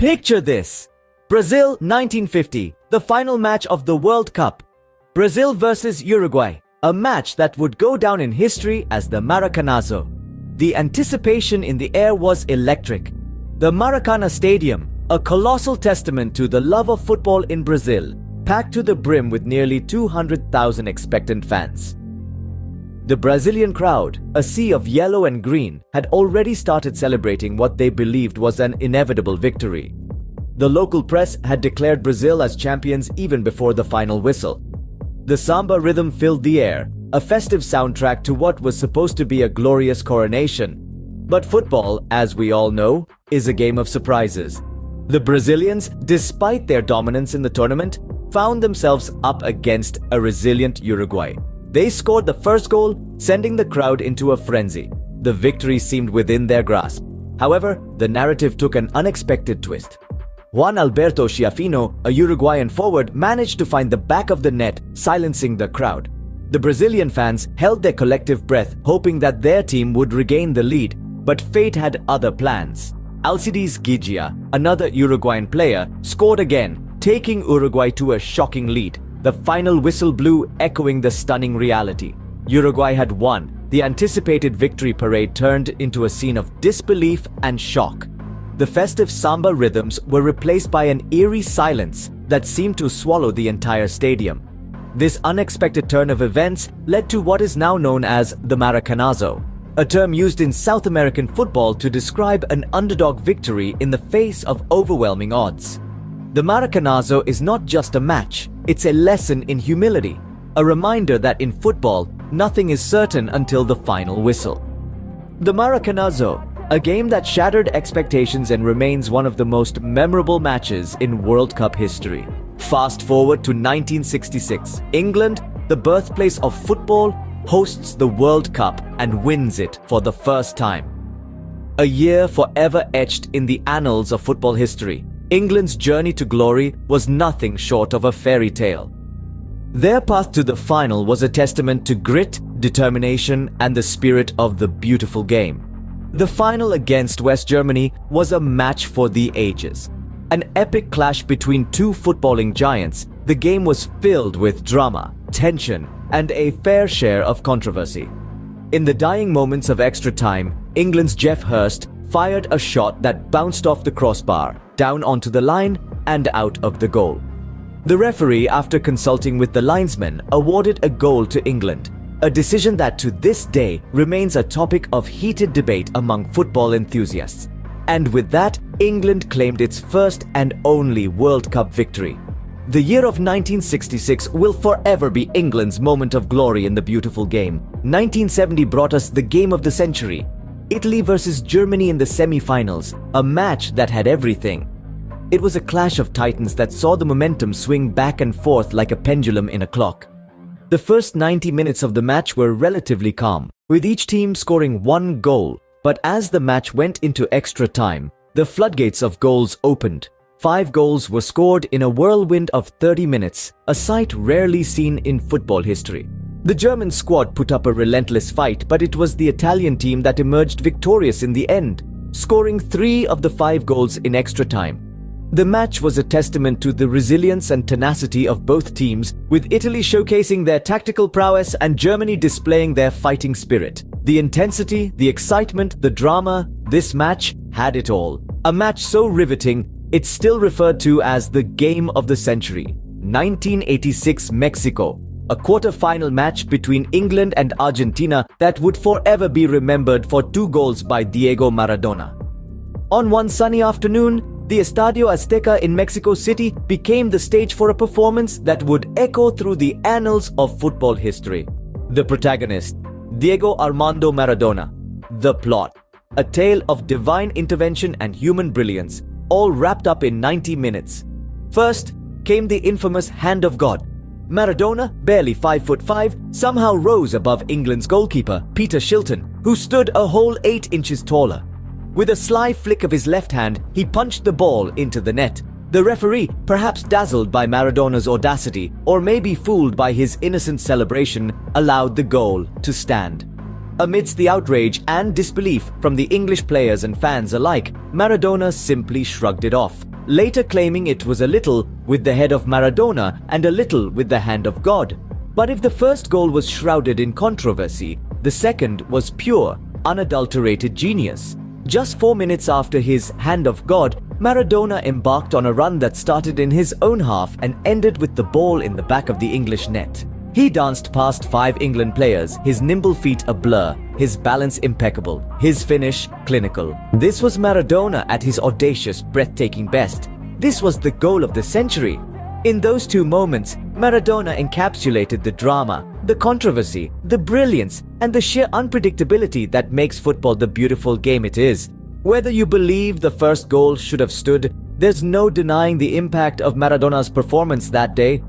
Picture this. Brazil 1950, the final match of the World Cup. Brazil versus Uruguay, a match that would go down in history as the Maracanazo. The anticipation in the air was electric. The Maracana Stadium, a colossal testament to the love of football in Brazil, packed to the brim with nearly 200,000 expectant fans. The Brazilian crowd, a sea of yellow and green, had already started celebrating what they believed was an inevitable victory. The local press had declared Brazil as champions even before the final whistle. The samba rhythm filled the air, a festive soundtrack to what was supposed to be a glorious coronation. But football, as we all know, is a game of surprises. The Brazilians, despite their dominance in the tournament, found themselves up against a resilient Uruguay. They scored the first goal, sending the crowd into a frenzy. The victory seemed within their grasp. However, the narrative took an unexpected twist. Juan Alberto Schiaffino, a Uruguayan forward, managed to find the back of the net, silencing the crowd. The Brazilian fans held their collective breath, hoping that their team would regain the lead, but fate had other plans. Alcides Gigia, another Uruguayan player, scored again, taking Uruguay to a shocking lead. The final whistle blew, echoing the stunning reality. Uruguay had won. The anticipated victory parade turned into a scene of disbelief and shock. The festive samba rhythms were replaced by an eerie silence that seemed to swallow the entire stadium. This unexpected turn of events led to what is now known as the Maracanazo, a term used in South American football to describe an underdog victory in the face of overwhelming odds. The Maracanazo is not just a match, it's a lesson in humility, a reminder that in football, nothing is certain until the final whistle. The Maracanazo, a game that shattered expectations and remains one of the most memorable matches in World Cup history. Fast forward to 1966. England, the birthplace of football, hosts the World Cup and wins it for the first time. A year forever etched in the annals of football history. England's journey to glory was nothing short of a fairy tale. Their path to the final was a testament to grit, determination, and the spirit of the beautiful game. The final against West Germany was a match for the ages. An epic clash between two footballing giants, the game was filled with drama, tension, and a fair share of controversy. In the dying moments of extra time, England's Geoff Hurst fired a shot that bounced off the crossbar, down onto the line, and out of the goal. The referee, after consulting with the linesman, awarded a goal to England, a decision that to this day remains a topic of heated debate among football enthusiasts. And with that, England claimed its first and only World Cup victory. The year of 1966 will forever be England's moment of glory in the beautiful game. 1970 brought us the game of the century. Italy versus Germany in the semi-finals, a match that had everything. It was a clash of titans that saw the momentum swing back and forth like a pendulum in a clock. The first 90 minutes of the match were relatively calm, with each team scoring one goal. But as the match went into extra time, the floodgates of goals opened. 5 goals were scored in a whirlwind of 30 minutes, a sight rarely seen in football history. The German squad put up a relentless fight, but it was the Italian team that emerged victorious in the end, scoring 3 of the 5 goals in extra time. The match was a testament to the resilience and tenacity of both teams, with Italy showcasing their tactical prowess and Germany displaying their fighting spirit. The intensity, the excitement, the drama, this match had it all. A match so riveting, it's still referred to as the game of the century. 1986 Mexico, a quarter-final match between England and Argentina that would forever be remembered for 2 goals by Diego Maradona. On one sunny afternoon, the Estadio Azteca in Mexico City became the stage for a performance that would echo through the annals of football history. The protagonist, Diego Armando Maradona. The plot, a tale of divine intervention and human brilliance, all wrapped up in 90 minutes. First came the infamous hand of God. Maradona, barely 5'5", somehow rose above England's goalkeeper, Peter Shilton, who stood a whole 8 inches taller. With a sly flick of his left hand, he punched the ball into the net. The referee, perhaps dazzled by Maradona's audacity, or maybe fooled by his innocent celebration, allowed the goal to stand. Amidst the outrage and disbelief from the English players and fans alike, Maradona simply shrugged it off. later claiming it was a little with the head of Maradona and a little with the hand of God. But if the first goal was shrouded in controversy, the second was pure, unadulterated genius. Just 4 minutes after his hand of God, Maradona embarked on a run that started in his own half and ended with the ball in the back of the English net. He danced past 5 England players, his nimble feet a blur, his balance impeccable, his finish clinical. This was Maradona at his audacious, breathtaking best. This was the goal of the century. In those 2 moments, Maradona encapsulated the drama, the controversy, the brilliance, and the sheer unpredictability that makes football the beautiful game it is. Whether you believe the first goal should have stood, there's no denying the impact of Maradona's performance that day.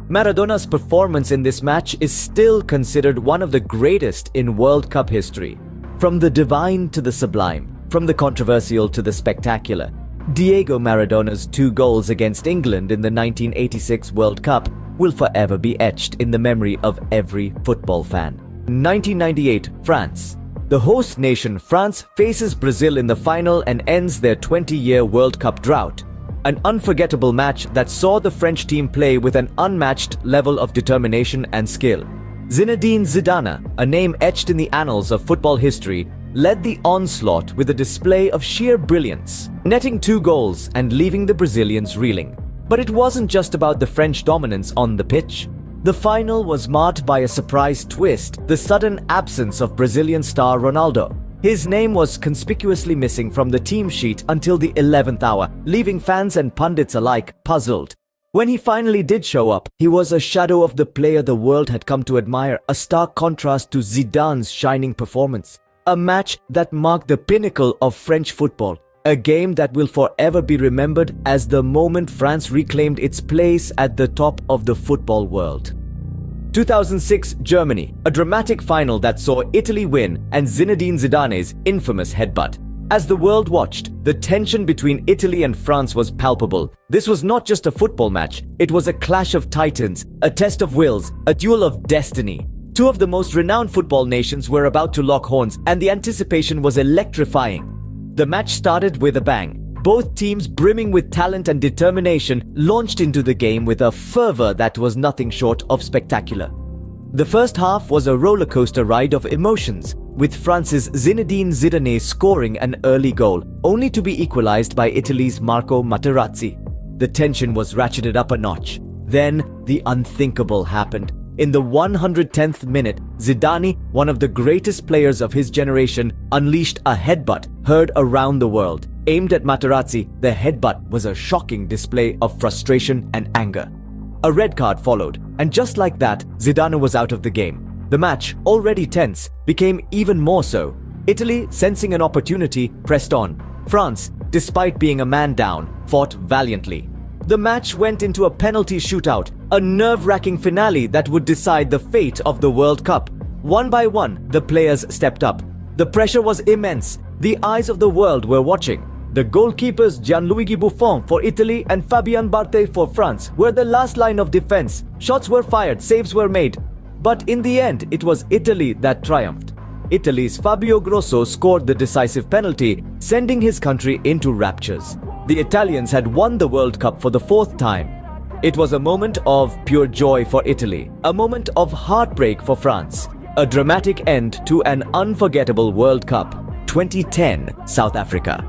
Maradona's performance in this match is still considered one of the greatest in World Cup history. From the divine to the sublime, from the controversial to the spectacular, Diego Maradona's 2 goals against England in the 1986 World Cup will forever be etched in the memory of every football fan. 1998, France. The host nation France faces Brazil in the final and ends their 20-year World Cup drought. An unforgettable match that saw the French team play with an unmatched level of determination and skill. Zinedine Zidane, a name etched in the annals of football history, led the onslaught with a display of sheer brilliance, netting 2 goals and leaving the Brazilians reeling. But it wasn't just about the French dominance on the pitch. The final was marked by a surprise twist, the sudden absence of Brazilian star Ronaldo. His name was conspicuously missing from the team sheet until the 11th hour, leaving fans and pundits alike puzzled. When he finally did show up, he was a shadow of the player the world had come to admire, a stark contrast to Zidane's shining performance. A match that marked the pinnacle of French football, a game that will forever be remembered as the moment France reclaimed its place at the top of the football world. 2006 Germany, a dramatic final that saw Italy win and Zinedine Zidane's infamous headbutt. As the world watched, the tension between Italy and France was palpable. This was not just a football match, it was a clash of titans, a test of wills, a duel of destiny. 2 of the most renowned football nations were about to lock horns, and the anticipation was electrifying. The match started with a bang. Both teams, brimming with talent and determination, launched into the game with a fervor that was nothing short of spectacular. The first half was a roller coaster ride of emotions, with France's Zinedine Zidane scoring an early goal, only to be equalized by Italy's Marco Materazzi. The tension was ratcheted up a notch. Then, the unthinkable happened. In the 110th minute, Zidane, one of the greatest players of his generation, unleashed a headbutt heard around the world. Aimed at Materazzi, the headbutt was a shocking display of frustration and anger. A red card followed, and just like that, Zidane was out of the game. The match, already tense, became even more so. Italy, sensing an opportunity, pressed on. France, despite being a man down, fought valiantly. The match went into a penalty shootout, a nerve-wracking finale that would decide the fate of the World Cup. One by one, the players stepped up. The pressure was immense. The eyes of the world were watching. The goalkeepers Gianluigi Buffon for Italy and Fabien Barthez for France were the last line of defense. Shots were fired, saves were made. But in the end, it was Italy that triumphed. Italy's Fabio Grosso scored the decisive penalty, sending his country into raptures. The Italians had won the World Cup for the 4th time. It was a moment of pure joy for Italy, a moment of heartbreak for France, a dramatic end to an unforgettable World Cup. 2010 South Africa.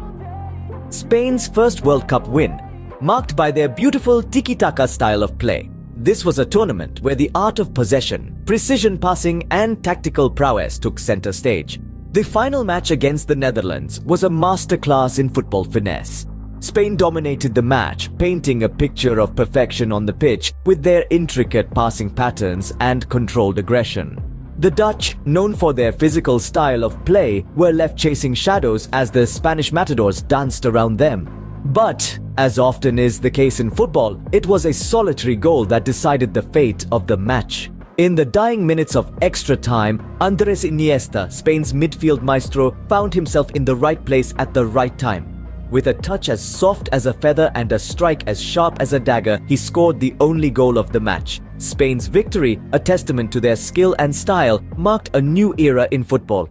Spain's first World Cup win, marked by their beautiful tiki-taka style of play. This was a tournament where the art of possession, precision passing, and tactical prowess took center stage. The final match against the Netherlands was a masterclass in football finesse. Spain dominated the match, painting a picture of perfection on the pitch with their intricate passing patterns and controlled aggression. The Dutch, known for their physical style of play, were left chasing shadows as the Spanish matadors danced around them. But, as often is the case in football, it was a solitary goal that decided the fate of the match. In the dying minutes of extra time, Andres Iniesta, Spain's midfield maestro, found himself in the right place at the right time. With a touch as soft as a feather and a strike as sharp as a dagger, he scored the only goal of the match. Spain's victory, a testament to their skill and style, marked a new era in football.